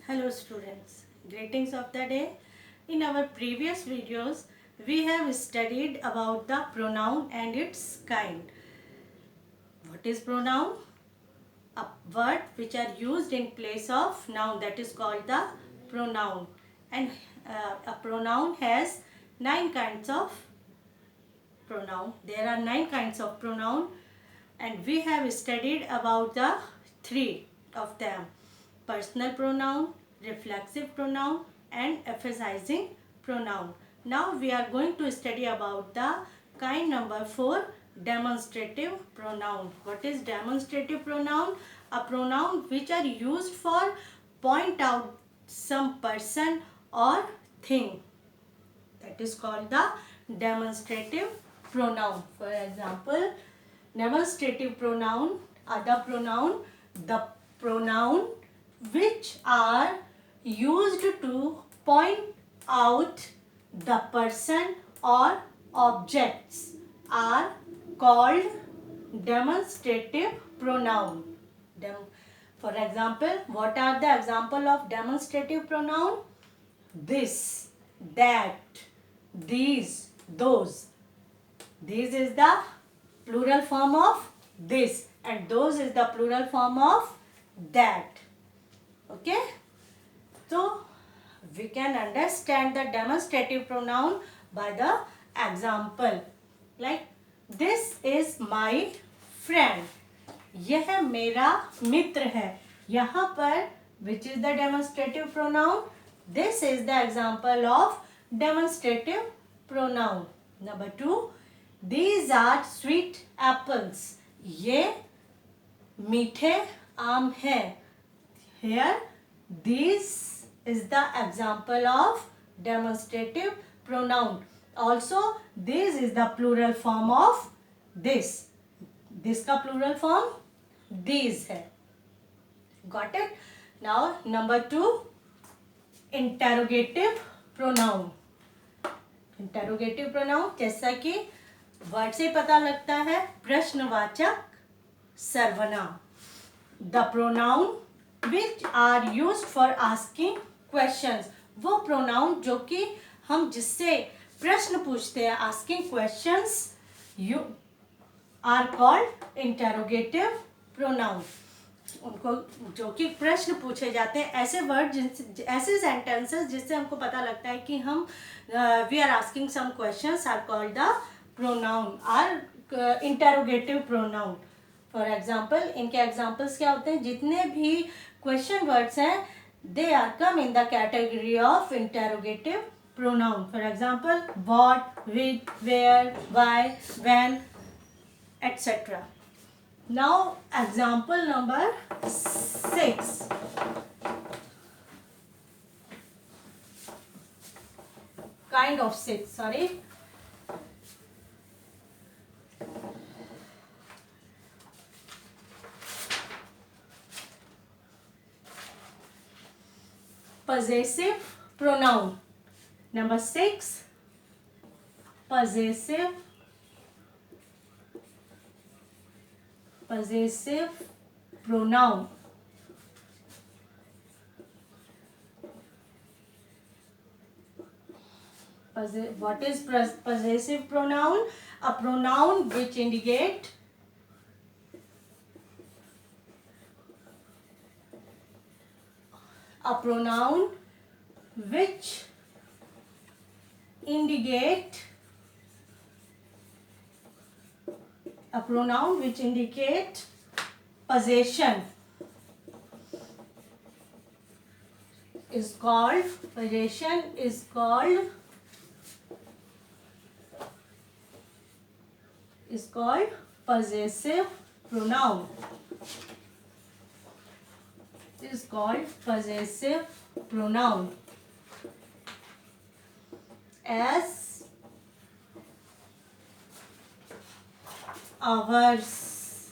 Hello students, greetings of the day. In our previous videos, we have studied about the pronoun and its kind. What is pronoun? A word which are used in place of noun, that is called the pronoun. And a pronoun has 9 kinds of pronoun. There are 9 kinds of pronoun and we have studied about the 3 of them: personal pronoun, reflexive pronoun and emphasizing pronoun. Now we are going to study about the kind number 4, demonstrative pronoun. What is demonstrative pronoun? A pronoun which are used for point out some person or thing. That is called the demonstrative pronoun. For example, demonstrative pronoun are the pronoun which are used to point out the person or objects are called demonstrative pronoun. For example, what are the example of demonstrative pronoun? This, that, these, those. This is the plural form of this and those is the plural form of that. Okay, so we can understand the demonstrative pronoun by the example, like this is my friend. यह मेरा मित्र है. यहाँ पर which is the demonstrative pronoun? This is the example of demonstrative pronoun. Number 2, these are sweet apples. ये मीठे आम हैं. Here, this is the example of demonstrative pronoun. Also, this is the plural form of this. This का plural form these है. Got it? Now, number 2, interrogative pronoun. Interrogative pronoun जैसा कि word से पता लगता है, प्रश्नवाचक सर्वनाम. The pronoun which are used for asking questions. वो pronoun जो कि हम जिससे प्रश्न पूछते हैं, asking questions, you are called interrogative pronoun. उनको जो कि प्रश्न पूछे जाते हैं, ऐसे वर्ड ऐसे सेंटेंसेस जिससे हमको पता लगता है कि हम we are asking some questions are called the pronoun are interrogative pronoun. For example, इनके एग्जाम्पल्स क्या होते हैं? जितने भी क्वेश्चन वर्ड्स हैं they are come in the category of interrogative pronoun. For example, what, with, where, why, when, etc. Now, example number 6. Kind of 6, sorry. Possessive pronoun. Number 6, possessive pronoun. What is possessive pronoun? A pronoun which indicate a pronoun which indicate possession is called possessive pronoun. Is called possessive pronoun. As ours,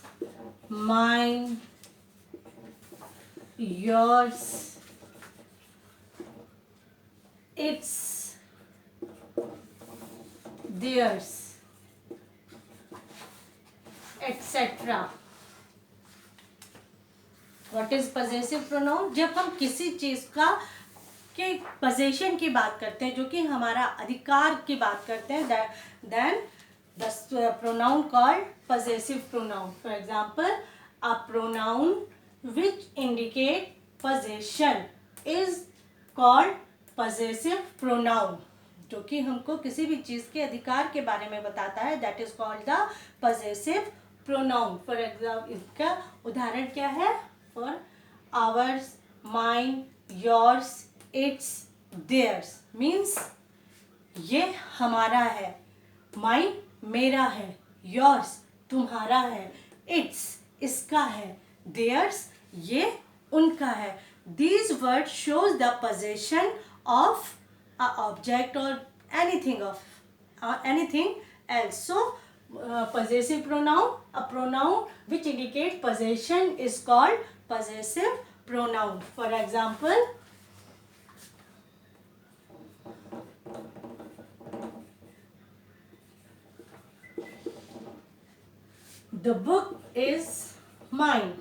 mine, yours, its, theirs, etc. What is possessive pronoun? जब हम किसी चीज का के possession की बात करते हैं, जो कि हमारा अधिकार की बात करते हैं, then the pronoun called possessive pronoun. For example, a pronoun which indicate possession is called possessive pronoun. जो कि हमको किसी भी चीज के अधिकार के बारे में बताता है, that is called the possessive pronoun. For example, इसका उदाहरण क्या है? For ours, mine, yours, its, theirs means ये हमारा है, mine मेरा है, yours तुम्हारा है, its इसका है, theirs ये उनका है. These words shows the possession of a object or anything else. So possessive pronoun, a pronoun which indicate possession is called possessive pronoun. For example, the book is mine.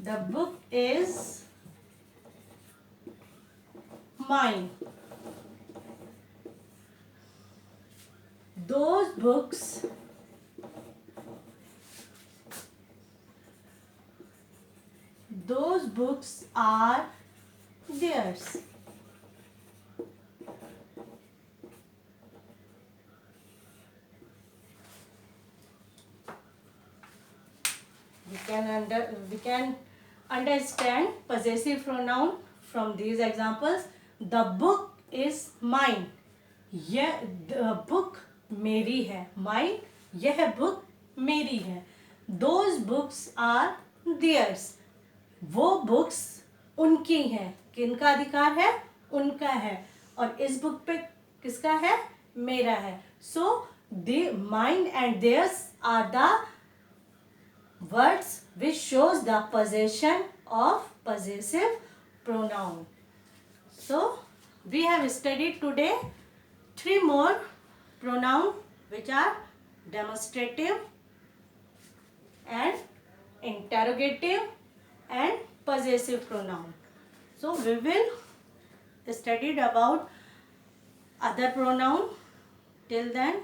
The book is mine. Those books are theirs. We can understand possessive pronoun from these examples. The book is mine. यह book मेरी है. mine यह book मेरी है. Those books are theirs. वो books उनकी हैं. किनका अधिकार है? उनका है. और इस बुक पे किसका है? मेरा है. So the mine and theirs are the words which shows the possession of possessive pronoun. So we have studied today 3 more pronoun which are demonstrative and interrogative and possessive pronoun. So we will study about other pronoun. Till then,